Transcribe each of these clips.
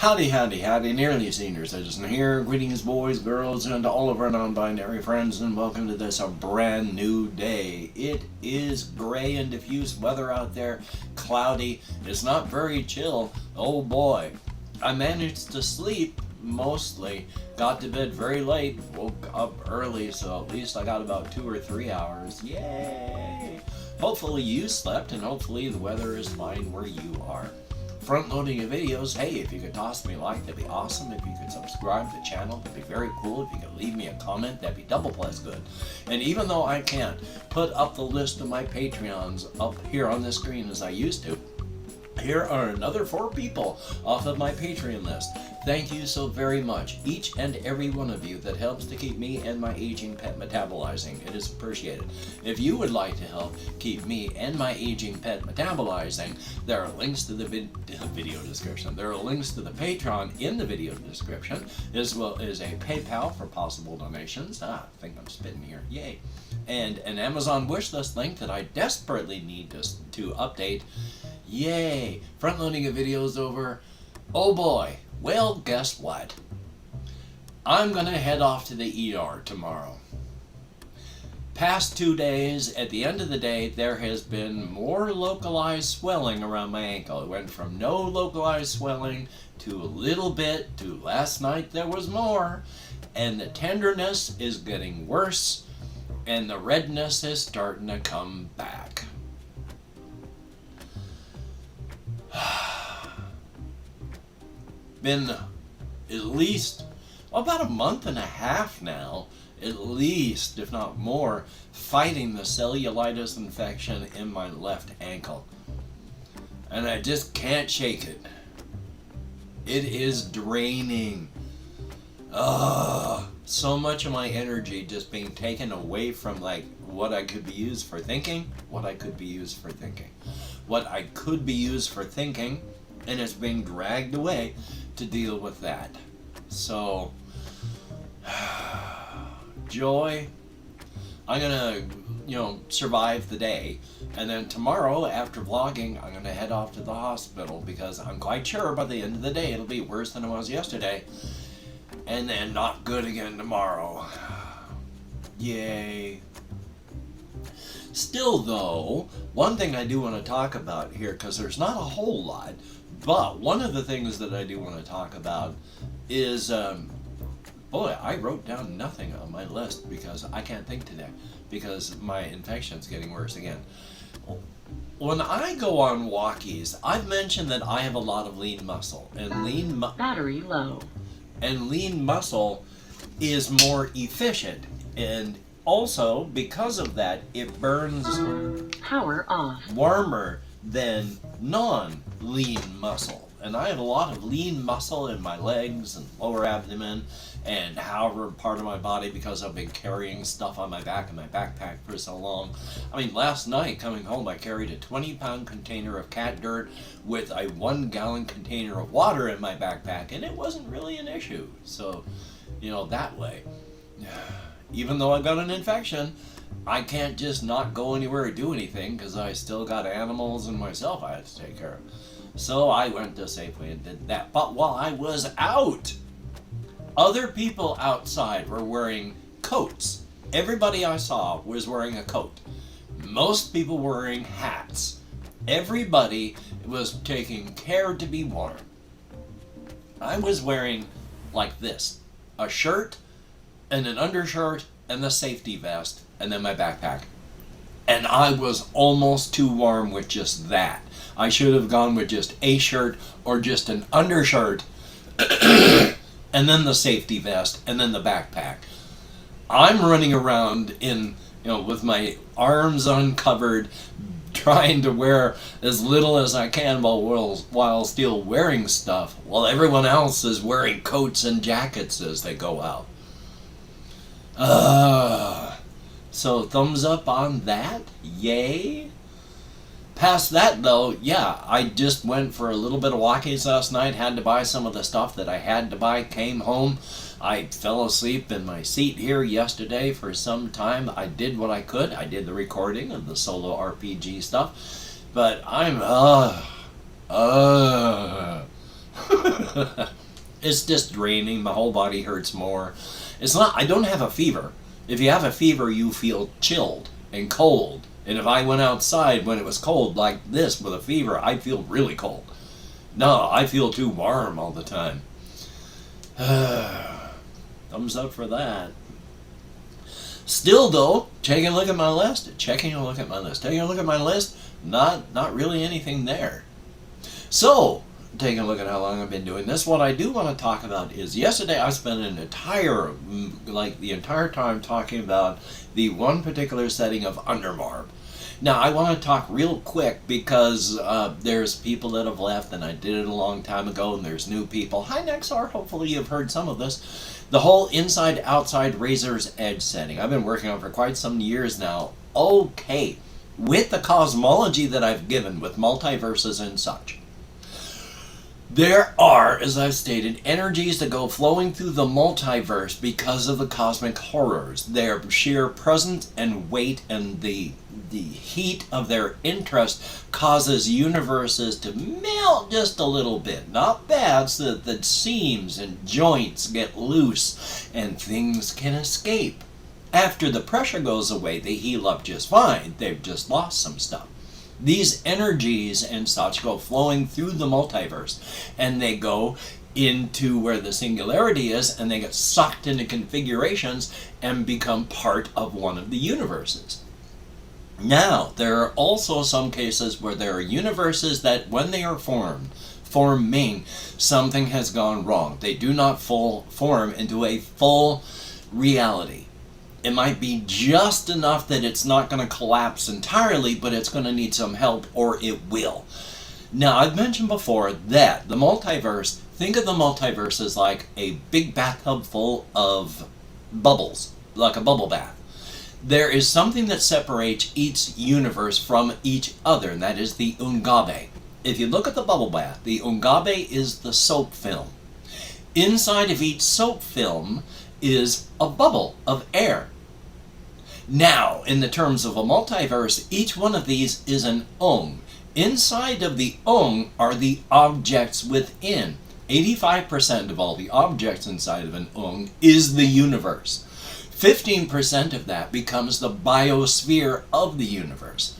Howdy, howdy, howdy, nearly senior citizen here. Greetings, boys, girls, and all of our non-binary friends, and welcome to this brand new day. It is gray and diffuse weather out there, cloudy. It's not very chill. Oh boy. I managed to sleep mostly. Got to bed very late, woke up early, so at least I got about 2 or 3 hours. Yay! Hopefully you slept, and hopefully the weather is fine where you are. Front loading of videos, hey, if you could toss me a like, that'd be awesome. If you could subscribe to the channel, that'd be very cool. If you could leave me a comment, that'd be double plus good. And even though I can't put up the list of my Patreons up here on the screen as I used to, here are another 4 people off of my Patreon list. Thank you so very much, each and every one of you that helps to keep me and my aging pet metabolizing. It is appreciated. If you would like to help keep me and my aging pet metabolizing, there are links to the video description. There are links to the Patreon in the video description, as well as a PayPal for possible donations. I think I'm spitting here. Yay. And an Amazon wishlist link that I desperately need to update. Yay! Front loading of videos over. Oh boy. Well, guess what? I'm gonna head off to the ER tomorrow. Past 2 days, at the end of the day, there has been more localized swelling around my ankle. It went from no localized swelling to a little bit to last night there was more. And the tenderness is getting worse and the redness is starting to come back. Been at least about a month and a half now, at least, if not more, fighting the cellulitis infection in my left ankle. And I just can't shake it. It is draining. So much of my energy just being taken away from like what I could be used for thinking, what I could be used for thinking. What I could be used for thinking, and it's being dragged away to deal with that. So, joy, I'm gonna, survive the day. And then tomorrow, after vlogging, I'm gonna head off to the hospital because I'm quite sure by the end of the day it'll be worse than it was yesterday. And then not good again tomorrow. Yay. Still though, one thing I do want to talk about here, because there's not a whole lot, but one of the things that I do want to talk about is, boy, I wrote down nothing on my list because I can't think today because my infection's getting worse again. When I go on walkies, I've mentioned that I have a lot of lean muscle, and battery low. And lean muscle is more efficient, and also because of that, it burns power off warmer than non-lean muscle. And I have a lot of lean muscle in my legs and lower abdomen and however part of my body because I've been carrying stuff on my back in my backpack for so long. I mean, last night coming home I carried a 20-pound container of cat dirt with a 1-gallon container of water in my backpack, and it wasn't really an issue. So, that way. Even though I got an infection, I can't just not go anywhere or do anything because I still got animals and myself I had to take care of. So I went to Safeway and did that. But while I was out, other people outside were wearing coats. Everybody I saw was wearing a coat. Most people were wearing hats. Everybody was taking care to be warm. I was wearing like this, a shirt and an undershirt and the safety vest and then my backpack. And I was almost too warm with just that. I should have gone with just a shirt or just an undershirt and then the safety vest and then the backpack. I'm running around in, with my arms uncovered, trying to wear as little as I can while still wearing stuff, while everyone else is wearing coats and jackets as they go out. So thumbs up on that, yay. Past that though, yeah, I just went for a little bit of walkies last night, had to buy some of the stuff that I had to buy, came home. I fell asleep in my seat here yesterday for some time. I did what I could. I did the recording of the solo RPG stuff, but I'm, It's just draining. My whole body hurts more. It's not, I don't have a fever. If you have a fever, you feel chilled and cold. And if I went outside when it was cold like this with a fever, I'd feel really cold. No, I feel too warm all the time. Thumbs up for that. Still though, taking a look at my list, not really anything there. So, taking a look at how long I've been doing this, what I do want to talk about is yesterday I spent the entire time talking about the one particular setting of Undermarb. Now, I want to talk real quick because there's people that have left, and I did it a long time ago, and there's new people. Hi, Nexar. Hopefully you've heard some of this. The whole inside-outside Razor's Edge setting I've been working on for quite some years now. Okay, with the cosmology that I've given with multiverses and such, there are, as I've stated, energies that go flowing through the multiverse because of the cosmic horrors. Their sheer presence and weight and the heat of their interest causes universes to melt just a little bit. Not bad, so that the seams and joints get loose and things can escape. After the pressure goes away, they heal up just fine. They've just lost some stuff. These energies and such go flowing through the multiverse, and they go into where the singularity is, and they get sucked into configurations and become part of one of the universes. Now, there are also some cases where there are universes that, when they are forming, something has gone wrong. They do not form into a full reality. It might be just enough that it's not going to collapse entirely, but it's going to need some help, or it will. Now, I've mentioned before that the multiverse, think of the multiverse as like a big bathtub full of bubbles, like a bubble bath. There is something that separates each universe from each other, and that is the Ungabe. If you look at the bubble bath, the Ungabe is the soap film. Inside of each soap film is a bubble of air. Now, in the terms of a multiverse, each one of these is an Ung. Inside of the Ung are the objects within. 85% of all the objects inside of an Ung is the universe. 15% of that becomes the biosphere of the universe.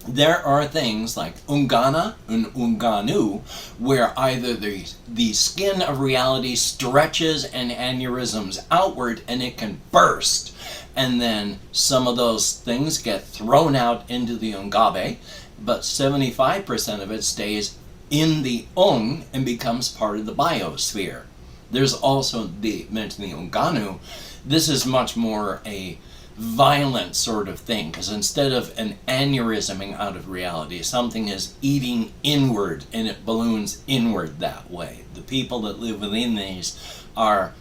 There are things like Ungana and Unganu, where either the skin of reality stretches and aneurysms outward and it can burst. And then some of those things get thrown out into the Ungabe, but 75% of it stays in the Ung and becomes part of the biosphere. There's also mentioned the Unganu. This is much more a violent sort of thing, because instead of an aneurysming out of reality, something is eating inward and it balloons inward that way. The people that live within these are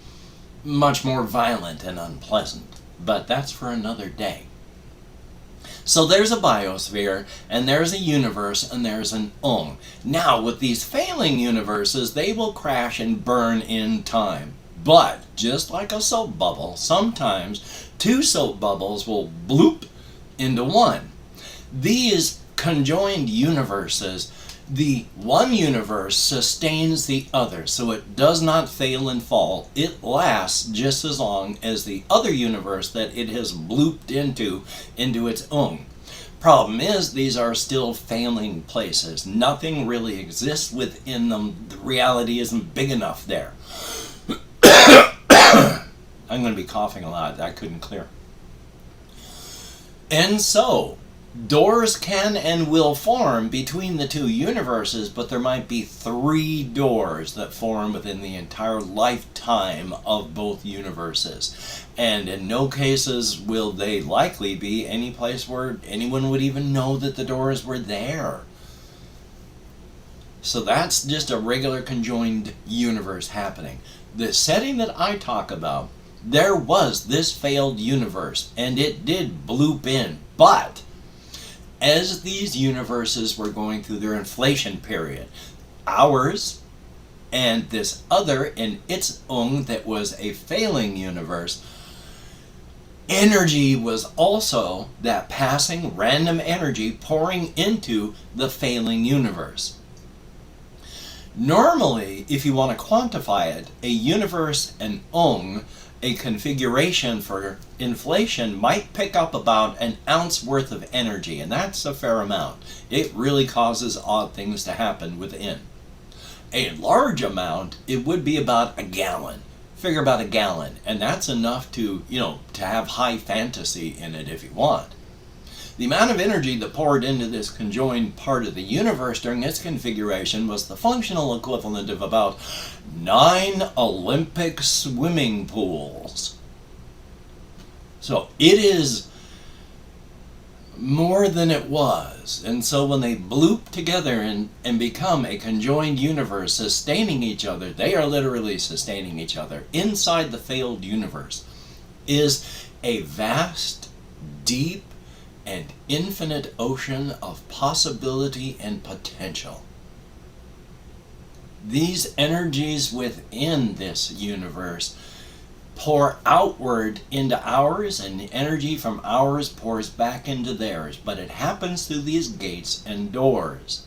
much more violent and unpleasant, but that's for another day. So there's a biosphere, and there's a universe, and there's an Ung. Now, with these failing universes, they will crash and burn in time. But, just like a soap bubble, sometimes two soap bubbles will bloop into one. These conjoined universes, the one universe sustains the other, so it does not fail and fall. It lasts just as long as the other universe that it has blooped into its Ung. Problem is, these are still failing places. Nothing really exists within them. The reality isn't big enough there. I'm going to be coughing a lot. I couldn't clear. And so, doors can and will form between the two universes, but there might be 3 doors that form within the entire lifetime of both universes. And in no cases will they likely be any place where anyone would even know that the doors were there. So that's just a regular conjoined universe happening. The setting that I talk about, there was this failed universe, and it did bloop in, but as these universes were going through their inflation period, ours and this other in its Ung that was a failing universe, energy was also that passing random energy pouring into the failing universe. Normally, if you want to quantify it, a universe, an ong, a configuration for inflation might pick up about an ounce worth of energy, and that's a fair amount. It really causes odd things to happen within. A large amount, it would be about a gallon. Figure about a gallon, and that's enough to, to have high fantasy in it if you want. The amount of energy that poured into this conjoined part of the universe during its configuration was the functional equivalent of about 9 Olympic swimming pools. So it is more than it was. And so when they bloop together and become a conjoined universe sustaining each other, they are literally sustaining each other. Inside the failed universe is a vast, deep, and infinite ocean of possibility and potential. These energies within this universe pour outward into ours, and the energy from ours pours back into theirs, but it happens through these gates and doors.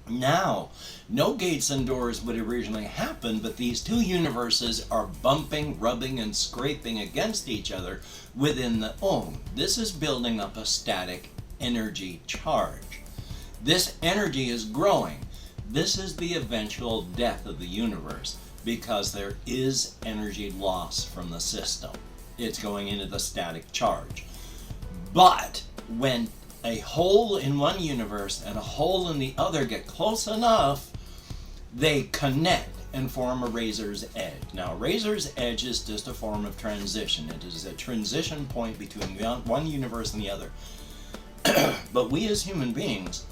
Now, no gates and doors would originally happen, but these two universes are bumping, rubbing, and scraping against each other within the Om. This is building up a static energy charge. This energy is growing. This is the eventual death of the universe, because there is energy loss from the system. It's going into the static charge. But when a hole in one universe and a hole in the other get close enough, they connect and form a razor's edge. Now, razor's edge is just a form of transition. It is a transition point between one universe and the other. But we as human beings,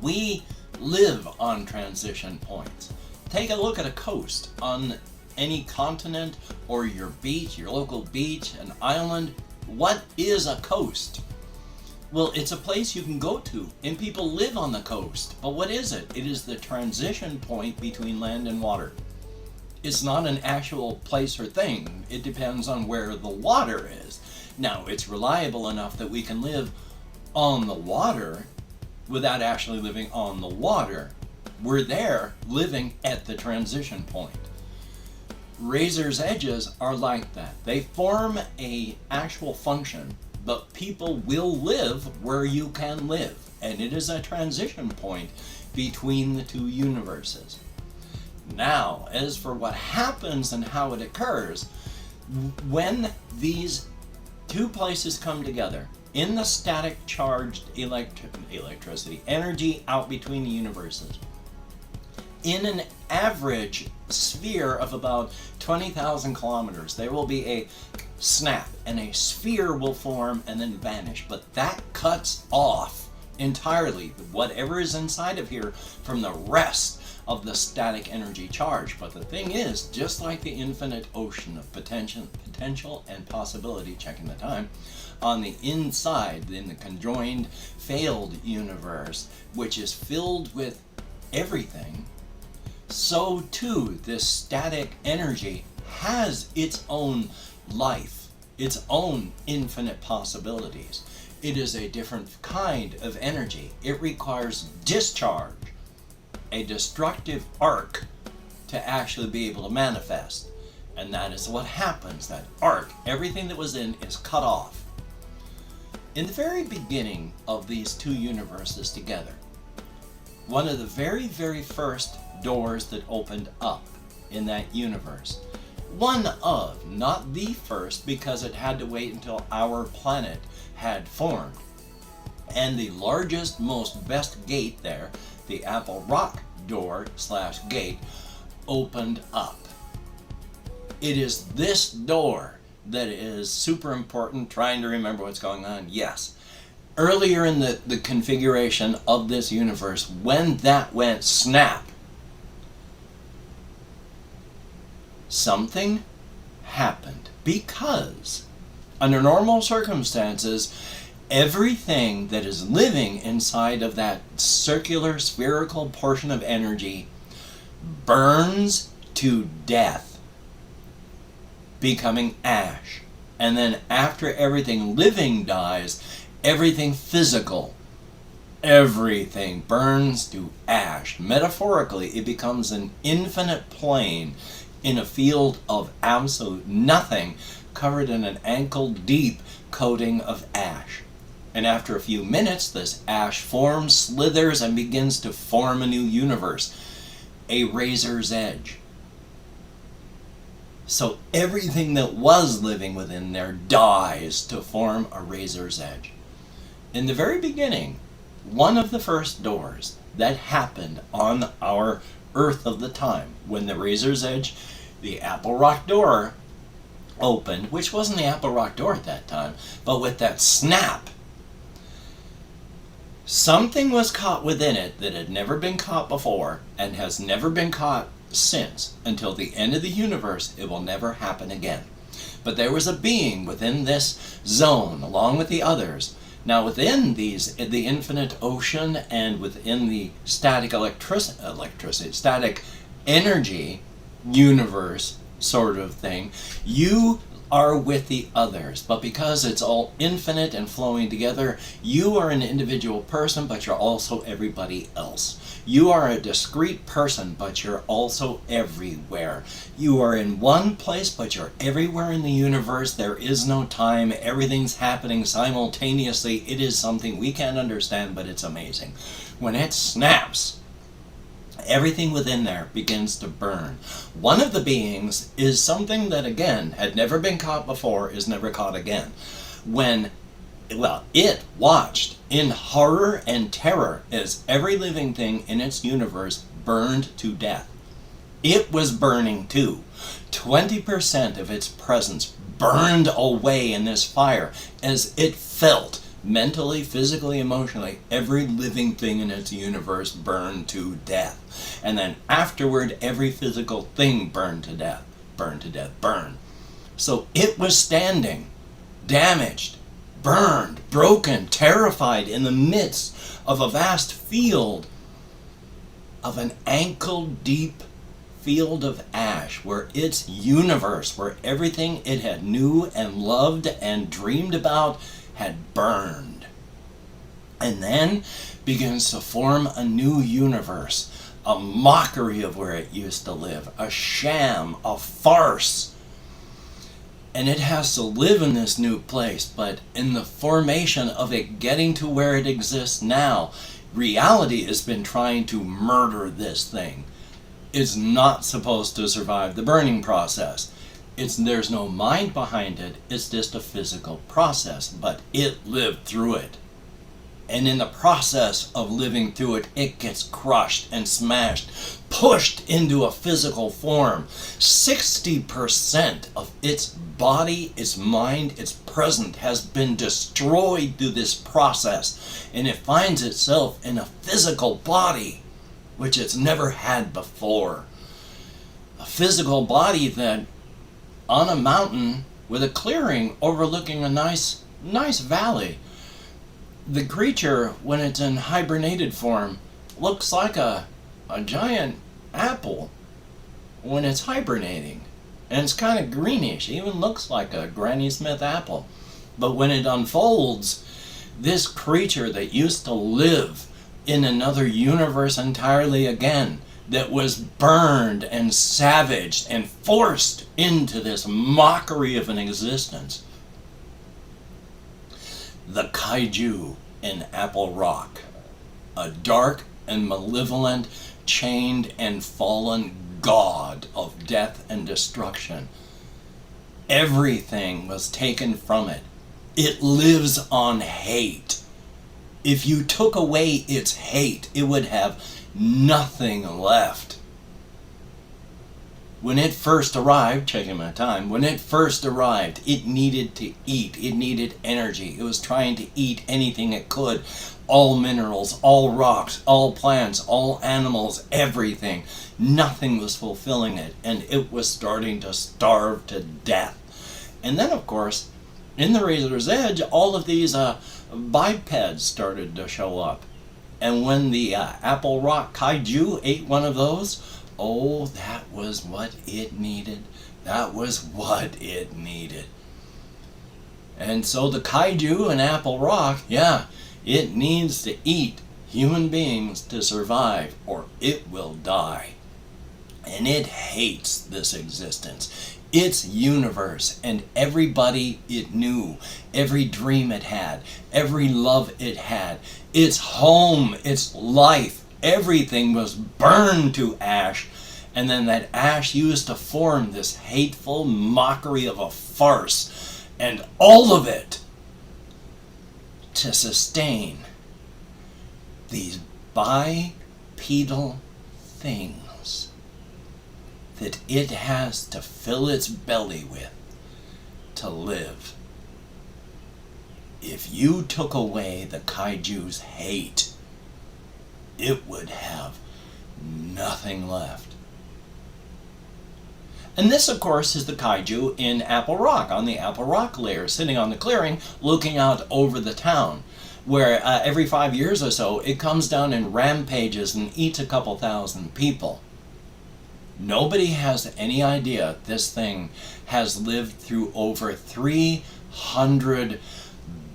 we live on transition points. Take a look at a coast on any continent or your beach, your local beach, an island. What is a coast? Well, it's a place you can go to, and people live on the coast. But what is it? It is the transition point between land and water. It's not an actual place or thing. It depends on where the water is. Now, it's reliable enough that we can live on the water without actually living on the water. We're there living at the transition point. Razor's edges are like that. They form an actual function, but people will live where you can live, and it is a transition point between the two universes. Now, as for what happens and how it occurs, when these two places come together, in the static charged electricity, energy out between the universes, in an average sphere of about 20,000 kilometers, there will be a snap, and a sphere will form and then vanish. But that cuts off entirely whatever is inside of here from the rest of the static energy charge. But the thing is, just like the infinite ocean of potential and possibility, checking the time, on the inside, in the conjoined failed universe, which is filled with everything, so too this static energy has its own life, its own infinite possibilities. It is a different kind of energy. It requires discharge, a destructive arc, to actually be able to manifest. And that is what happens. That arc, everything that was in, is cut off. In the very beginning of these two universes together, one of the very, very first doors that opened up in that universe, one of, not the first, because it had to wait until our planet had formed, and the largest, most best gate there, the Apple Rock door / gate, opened up. It is this door that is super important. Trying to remember what's going on. Yes. Earlier in the configuration of this universe, when that went snap, something happened. Because under normal circumstances, everything that is living inside of that circular spherical portion of energy burns to death, becoming ash. And then after everything living dies, everything physical Everything burns to ash. Metaphorically, it becomes an infinite plain in a field of absolute nothing, covered in an ankle-deep coating of ash. And after a few minutes, this ash forms, slithers, and begins to form a new universe. A razor's edge. So everything that was living within there dies to form a razor's edge. In the very beginning, one of the first doors that happened on our Earth of the time, when the razor's edge, the Apple Rock door opened, which wasn't the Apple Rock door at that time, but with that snap, something was caught within it that had never been caught before and has never been caught since. Until the end of the universe, it will never happen again. But there was a being within this zone, along with the others. Now within these, the infinite ocean and within the static electricity, static energy universe sort of thing, you are with the others. But because it's all infinite and flowing together, you are an individual person, but you're also everybody else. You are a discrete person, but you're also everywhere. You are in one place, but you're everywhere in the universe. There is no time. Everything's happening simultaneously. It is something we can't understand, but it's amazing. When it snaps, everything within there begins to burn. One of the beings is something that, again, had never been caught before, is never caught again. It watched in horror and terror as every living thing in its universe burned to death. It was burning too. 20% of its presence burned away in this fire as it felt mentally, physically, emotionally, every living thing in its universe burned to death. And then afterward, every physical thing burned to death. Burn to death, burn. So it was standing, damaged, burned, broken, terrified in the midst of a vast field of an ankle-deep field of ash, where its universe, where everything it had knew and loved and dreamed about had burned. And then begins to form a new universe, a mockery of where it used to live, a sham, a farce. And it has to live in this new place, but in the formation of it getting to where it exists now, reality has been trying to murder this thing. It's not supposed to survive the burning process. There's no mind behind it, it's just a physical process, but it lived through it. And in the process of living through it, it gets crushed and smashed, pushed into a physical form. 60% of its body, its mind, its present has been destroyed through this process. And it finds itself in a physical body, which it's never had before. A physical body that, on a mountain with a clearing overlooking a nice valley, the creature, when it's in hibernated form, looks like a giant apple when it's hibernating. And it's kind of greenish, even looks like a Granny Smith apple. But when it unfolds, this creature that used to live in another universe entirely again, that was burned and savaged and forced into this mockery of an existence. The Kaiju in Apple Rock, a dark and malevolent, chained and fallen god of death and destruction. Everything was taken from it. It lives on hate. If you took away its hate, it would have nothing left. When it first arrived, checking my time, when it first arrived, it needed to eat. It needed energy. It was trying to eat anything it could. All minerals, all rocks, all plants, all animals, everything. Nothing was fulfilling it, and it was starting to starve to death. And then, of course, in the Razor's Edge, all of these bipeds started to show up. And when the Apple Rock Kaiju ate one of those, oh, that was what it needed. That was what it needed. And so the Kaiju in Apple Rock, yeah, it needs to eat human beings to survive or it will die. And it hates this existence, its universe, and everybody it knew, every dream it had, every love it had, its home, its life, everything was burned to ash. And then that ash used to form this hateful mockery of a farce, and all of it to sustain these bipedal things that it has to fill its belly with to live. If you took away the Kaiju's hate, it would have nothing left. And this, of course, is the Kaiju in Apple Rock, on the Apple Rock layer, sitting on the clearing, looking out over the town, where every 5 years or so, it comes down and rampages and eats a couple thousand people. Nobody has any idea this thing has lived through over 300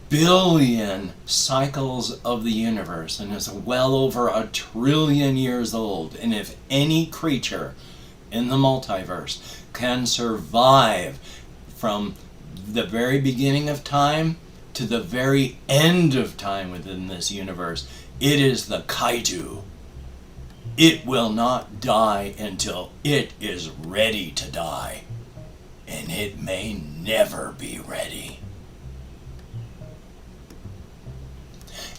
billion cycles of the universe and is well over 1 trillion years old. And if any creature in the multiverse can survive from the very beginning of time to the very end of time within this universe, it is the Kaiju. It will not die until it is ready to die, and it may never be ready.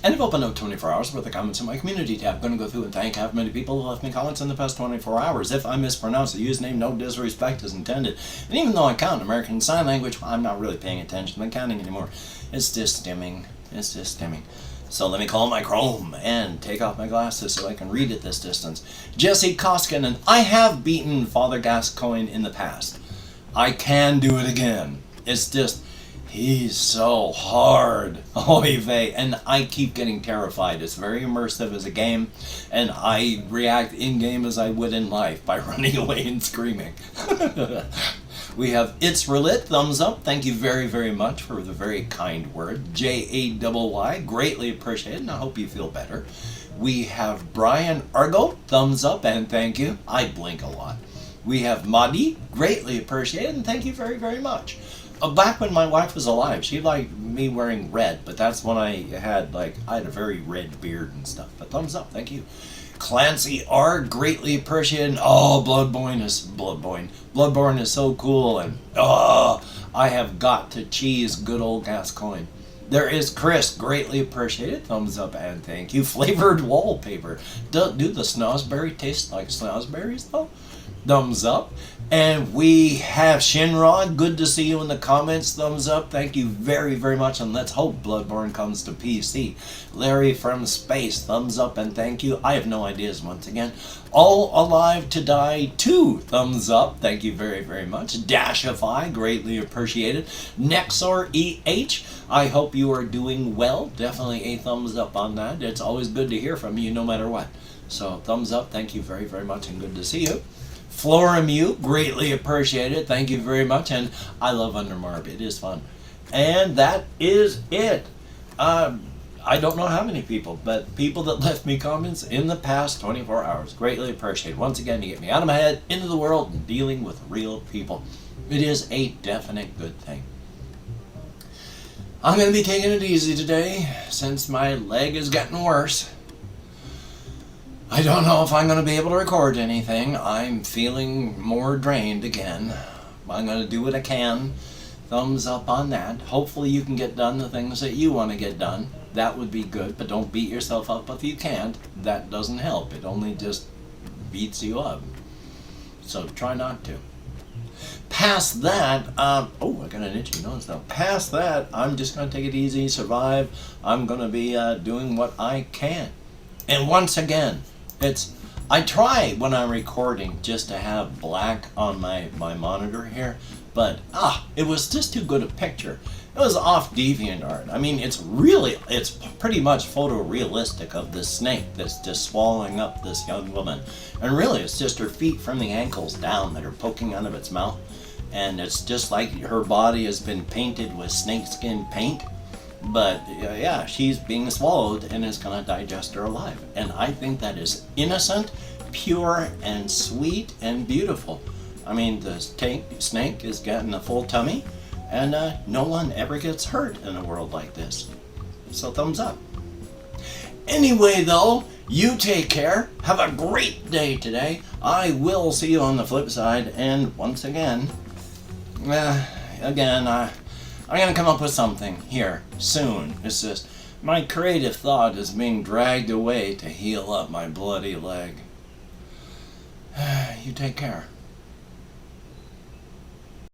And I've opened up 24 hours worth of comments in my community tab. I'm going to go through and thank how many people who left me comments in the past 24 hours. If I mispronounce the username, no disrespect is intended. And even though I count American Sign Language, I'm not really paying attention to the counting anymore. It's just stimming. It's just stimming. So let me call my Chrome and take off my glasses so I can read at this distance. Jesse Koskinen, I have beaten Father Gascoigne in the past. I can do it again. It's just, he's so hard. Oy vey. And I keep getting terrified. It's very immersive as a game, and I react in-game as I would in life by running away and screaming. We have It's Relit, thumbs up. Thank you very, very much for the very kind word. Jay, greatly appreciated, and I hope you feel better. We have Brian Argo, thumbs up, and thank you. I blink a lot. We have Madi, greatly appreciated, and thank you very, very much. Back when my wife was alive, she liked me wearing red, but that's when I had a very red beard and stuff. But thumbs up, thank you. Clancy R, greatly appreciated. Oh, Bloodborne is so cool, and I have got to cheese good old Gascoigne. There is Chris, greatly appreciated. Thumbs up and thank you. Flavored wallpaper. Do the snozberry taste like snozberries though? Thumbs up. And we have Shinrod, good to see you in the comments. Thumbs up, thank you very, very much, and let's hope Bloodborne comes to PC. Larry from Space, thumbs up and thank you. I have no ideas once again. All Alive to Die 2, thumbs up, thank you very, very much. Dashify, greatly appreciated. Nexor EH, I hope you are doing well. Definitely a thumbs up on that. It's always good to hear from you no matter what. So thumbs up, thank you very, very much, and good to see you. Floramu, greatly appreciated. Thank you very much. And I love Undermarb. It is fun. And that is it. I don't know how many people, but people that left me comments in the past 24 hours. Greatly appreciated. Once again, to get me out of my head, into the world, and dealing with real people. It is a definite good thing. I'm going to be taking it easy today, since my leg is getting worse. I don't know if I'm going to be able to record anything. I'm feeling more drained again. I'm going to do what I can. Thumbs up on that. Hopefully you can get done the things that you want to get done. That would be good, but don't beat yourself up if you can't. That doesn't help. It only just beats you up. So try not to. Past that, I got an itchy nose now. Past that, I'm just going to take it easy, survive. I'm going to be doing what I can. And once again, I try when I'm recording just to have black on my monitor here, but it was just too good a picture. It was off DeviantArt. I mean, it's pretty much photorealistic of this snake that's just swallowing up this young woman. And really, it's just her feet from the ankles down that are poking out of its mouth. And it's just like her body has been painted with snakeskin paint. But yeah, she's being swallowed and is going to digest her alive. And I think that is innocent, pure, and sweet and beautiful. I mean, the snake is getting a full tummy, and no one ever gets hurt in a world like this. So thumbs up. Anyway, though, you take care. Have a great day today. I will see you on the flip side. And once again, I'm going to come up with something here soon. It's just my creative thought is being dragged away to heal up my bloody leg. You take care.